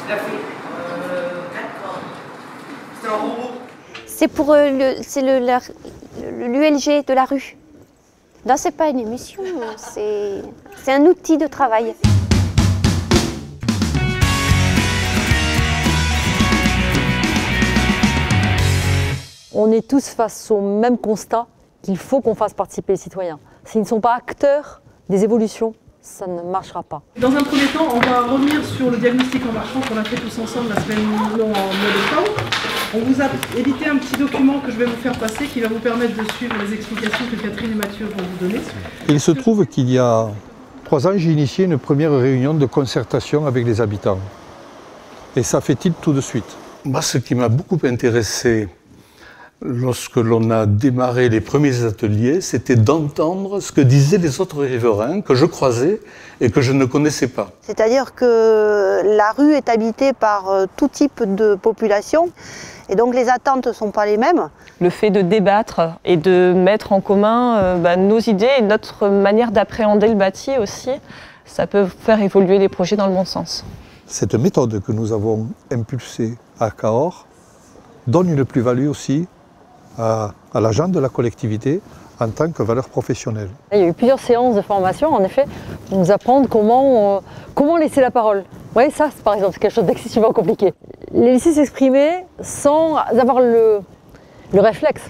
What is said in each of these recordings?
Il a fait 4 ans. C'est un robot. C'est pour l'ULG de la rue. Non, c'est pas une émission, c'est un outil de travail. On est tous face au même constat qu'il faut qu'on fasse participer les citoyens. S'ils ne sont pas acteurs des évolutions, ça ne marchera pas. Dans un premier temps, on va revenir sur le diagnostic en marchant qu'on a fait tous ensemble la semaine en mois d'octobre. On vous a édité un petit document que je vais vous faire passer qui va vous permettre de suivre les explications que Catherine et Mathieu vont vous donner. Il se trouve qu'il y a 3 ans, j'ai initié une première réunion de concertation avec les habitants. Et ça fait tilt tout de suite. Moi, ce qui m'a beaucoup intéressé lorsque l'on a démarré les premiers ateliers, c'était d'entendre ce que disaient les autres riverains que je croisais et que je ne connaissais pas. C'est-à-dire que la rue est habitée par tout type de population et donc les attentes ne sont pas les mêmes. Le fait de débattre et de mettre en commun nos idées et notre manière d'appréhender le bâti aussi, ça peut faire évoluer les projets dans le bon sens. Cette méthode que nous avons impulsée à Cahors donne une plus-value aussi à l'agent de la collectivité en tant que valeur professionnelle. Il y a eu plusieurs séances de formation, en effet, pour nous apprendre comment laisser la parole. Oui, ça, par exemple, c'est quelque chose d'excessivement compliqué. Les laisser s'exprimer sans avoir le réflexe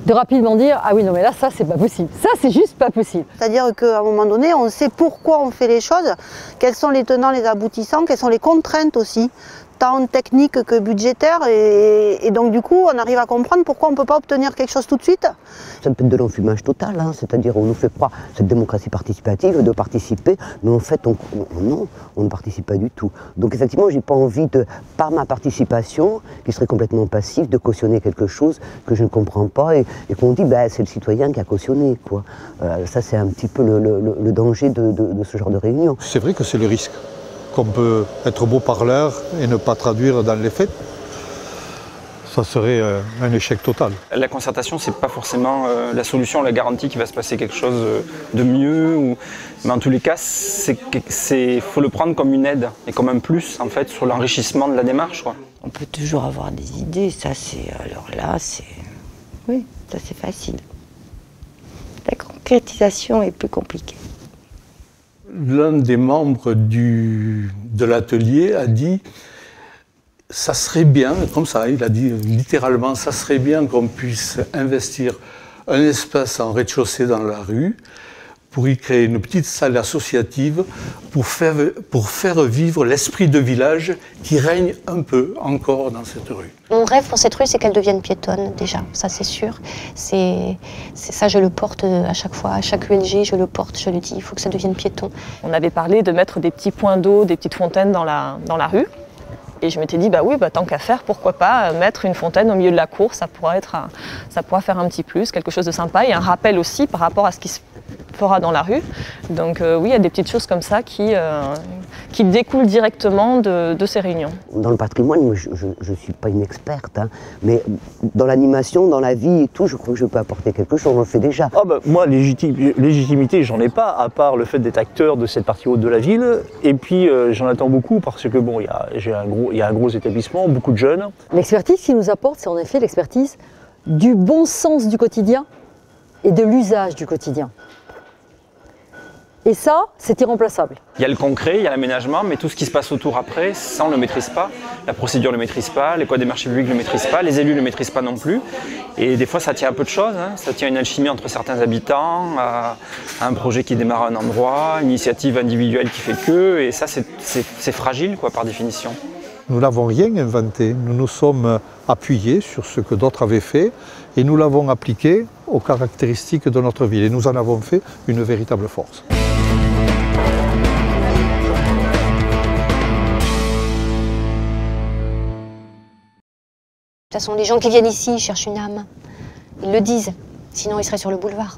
de rapidement dire « Ah oui, non mais là, ça, c'est pas possible. Ça, c'est juste pas possible. » C'est-à-dire qu'à un moment donné, on sait pourquoi on fait les choses, quels sont les tenants, les aboutissants, quelles sont les contraintes aussi, tant techniques que budgétaires, et donc du coup on arrive à comprendre pourquoi on ne peut pas obtenir quelque chose tout de suite. C'est un peu de l'enfumage total, hein. C'est-à-dire on nous fait croire cette démocratie participative, de participer, mais en fait non, on ne participe pas du tout. Donc effectivement j'ai pas envie de, par ma participation, qui serait complètement passive, de cautionner quelque chose que je ne comprends pas et qu'on dit c'est le citoyen qui a cautionné, quoi. Ça c'est un petit peu le danger de ce genre de réunion. C'est vrai que c'est le risque. Qu'on peut être beau parleur et ne pas traduire dans les faits, ça serait un échec total. La concertation, c'est pas forcément la solution, la garantie qu'il va se passer quelque chose de mieux. Mais en tous les cas, faut le prendre comme une aide et comme un plus en fait sur l'enrichissement de la démarche, quoi. On peut toujours avoir des idées, ça c'est. Alors là, c'est. Oui, ça c'est facile. La concrétisation est plus compliquée. L'un des membres de l'atelier a dit « ça serait bien », comme ça, il a dit littéralement « ça serait bien qu'on puisse investir un espace en rez-de-chaussée dans la rue pour y créer une petite salle associative pour faire vivre l'esprit de village qui règne un peu encore dans cette rue ». Mon rêve pour cette rue, c'est qu'elle devienne piétonne, déjà, ça c'est sûr. C'est ça, je le porte à chaque fois, à chaque ULG, je le porte, je le dis, il faut que ça devienne piéton. On avait parlé de mettre des petits points d'eau, des petites fontaines dans la rue. Et je m'étais dit, tant qu'à faire, pourquoi pas mettre une fontaine au milieu de la cour, ça pourra faire un petit plus, quelque chose de sympa, et un rappel aussi par rapport à ce qui se fera dans la rue. Donc oui, il y a des petites choses comme ça qui découlent directement de ces réunions. Dans le patrimoine, je ne suis pas une experte, hein, mais dans l'animation, dans la vie et tout, je crois que je peux apporter quelque chose, on le fait déjà. Moi, légitimité, j'en ai pas, à part le fait d'être acteur de cette partie haute de la ville. Et puis, j'en attends beaucoup parce que, il y a un gros établissement, beaucoup de jeunes. L'expertise qu'il nous apporte, c'est en effet l'expertise du bon sens du quotidien et de l'usage du quotidien. Et ça, c'est irremplaçable. Il y a le concret, il y a l'aménagement, mais tout ce qui se passe autour après, ça on ne le maîtrise pas. La procédure ne le maîtrise pas, les codes des marchés publics ne le maîtrisent pas, les élus ne le maîtrisent pas non plus. Et des fois ça tient à peu de choses, hein. Ça tient à une alchimie entre certains habitants, à un projet qui démarre à un endroit, une initiative individuelle qui fait que, et ça c'est fragile quoi, par définition. Nous n'avons rien inventé, nous nous sommes appuyés sur ce que d'autres avaient fait et nous l'avons appliqué aux caractéristiques de notre ville et nous en avons fait une véritable force. De toute façon, les gens qui viennent ici cherchent une âme. Ils le disent, sinon ils seraient sur le boulevard.